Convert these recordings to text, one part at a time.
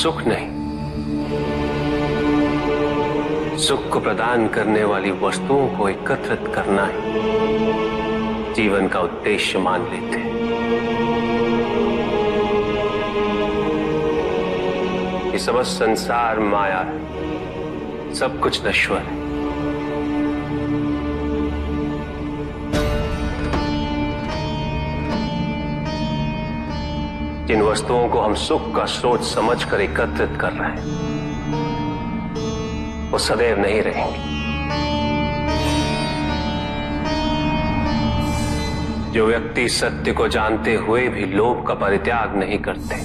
सुख नहीं, सुख को प्रदान करने वाली वस्तुओं को एकत्रित करना ही जीवन का उद्देश्य मान लेते हैं। ये समस्त संसार माया है, सब कुछ नश्वर है। जिन वस्तुओं को हम सुख का स्रोत समझकर एकत्रित कर रहे हैं वो सदैव नहीं रहेंगी। जो व्यक्ति सत्य को जानते हुए भी लोभ का परित्याग नहीं करते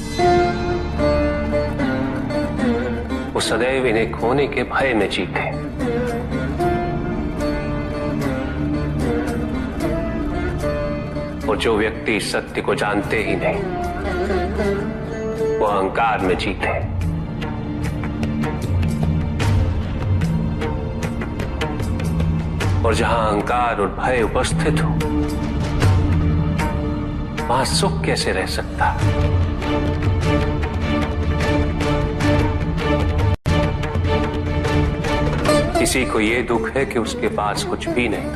वो सदैव इन्हें खोने के भय में जीते। और जो व्यक्ति सत्य को जानते ही नहीं वो अहंकार में जीते। और जहां अहंकार और भय उपस्थित हो वहां सुख कैसे रह सकता? किसी को यह दुख है कि उसके पास कुछ भी नहीं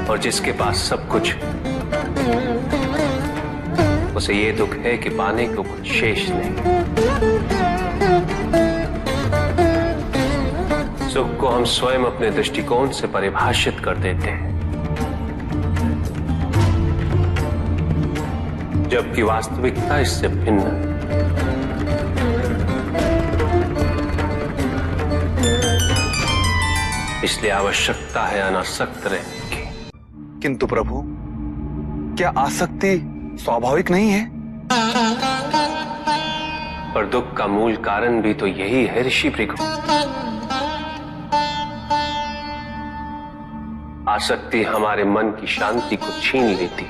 और जिसके पास सब कुछ उसे ये दुख है कि पाने को कुछ शेष नहीं। सुख को हम स्वयं अपने दृष्टिकोण से परिभाषित कर देते हैं, जबकि वास्तविकता इससे भिन्न है। इसलिए आवश्यकता है अनासक्त रहने की। किंतु प्रभु, क्या आसक्ति स्वाभाविक नहीं है? पर दुख का मूल कारण भी तो यही है ऋषि भृगु। आसक्ति हमारे मन की शांति को छीन लेती,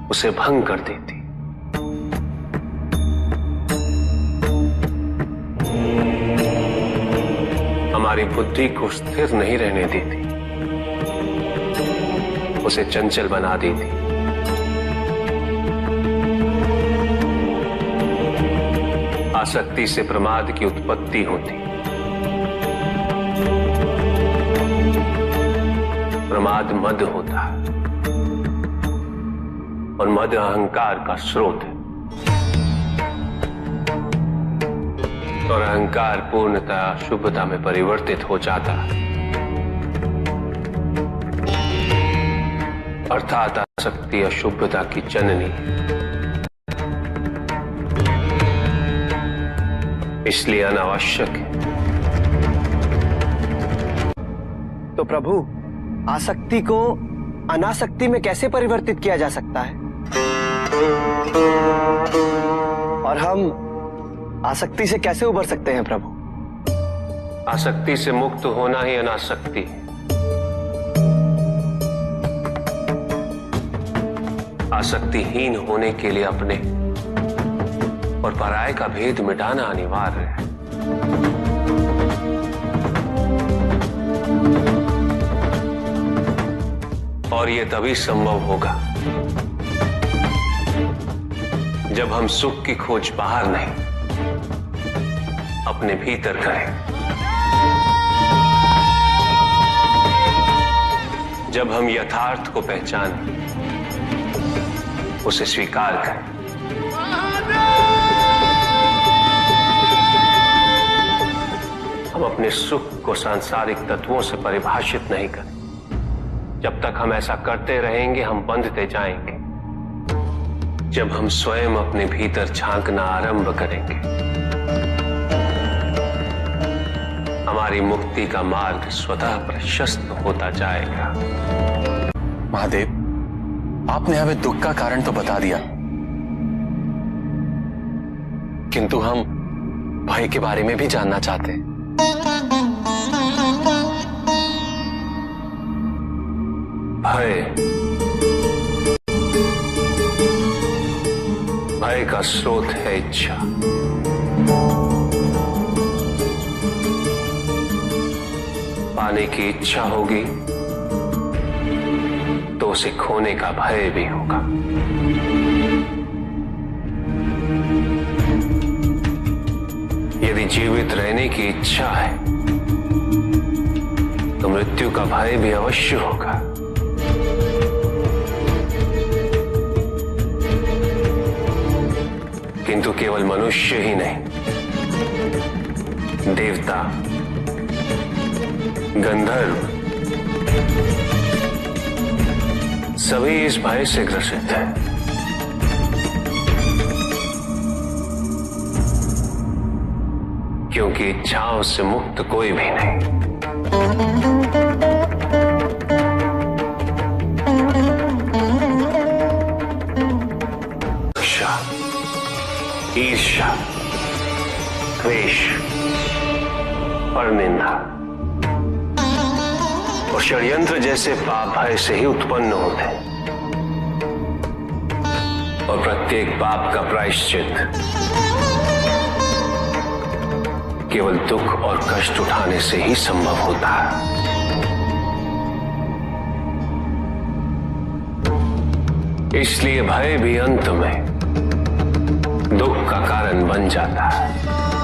उसे भंग कर देती। हमारी बुद्धि को स्थिर नहीं रहने देती, उसे चंचल बना देती। आसक्ति से प्रमाद की उत्पत्ति होती। प्रमाद मद होता है और मद अहंकार का स्रोत है। और अहंकार पूर्णतः अशुभता में परिवर्तित हो जाता है, अर्थात आसक्ति अशुभता की जननी। इसलिए अनावश्यक है। तो प्रभु, आसक्ति को अनासक्ति में कैसे परिवर्तित किया जा सकता है? और हम आसक्ति से कैसे उबर सकते हैं प्रभु? आसक्ति से मुक्त होना ही अनासक्ति है। आसक्तिहीन होने के लिए अपने और पराये का भेद मिटाना अनिवार्य है। और यह तभी संभव होगा जब हम सुख की खोज बाहर नहीं, अपने भीतर करें। जब हम यथार्थ को पहचानें, उसे स्वीकार करें। हम अपने सुख को सांसारिक तत्वों से परिभाषित नहीं करें। जब तक हम ऐसा करते रहेंगे हम बंधते जाएंगे। जब हम स्वयं अपने भीतर झांकना आरंभ करेंगे, हमारी मुक्ति का मार्ग स्वतः प्रशस्त होता जाएगा। महादेव, आपने हमें दुख का कारण तो बता दिया, किंतु हम भय के बारे में भी जानना चाहते हैं। भय का स्रोत है इच्छा। पाने की इच्छा होगी तो उसे खोने का भय भी होगा। यदि जीवित रहने की इच्छा है तो मृत्यु का भय भी अवश्य होगा। किंतु केवल मनुष्य ही नहीं, देवता, गंधर्व सभी इस भय से ग्रसित हैं। क्योंकि इच्छाओं से मुक्त कोई भी नहीं। ईर्ष्या, द्वेष, परनिंदा और षड्यंत्र जैसे पाप भय से ही उत्पन्न होते हैं। और प्रत्येक पाप का प्रायश्चित केवल दुख और कष्ट उठाने से ही संभव होता है। इसलिए भय भी अंत में दुख का कारण बन जाता है।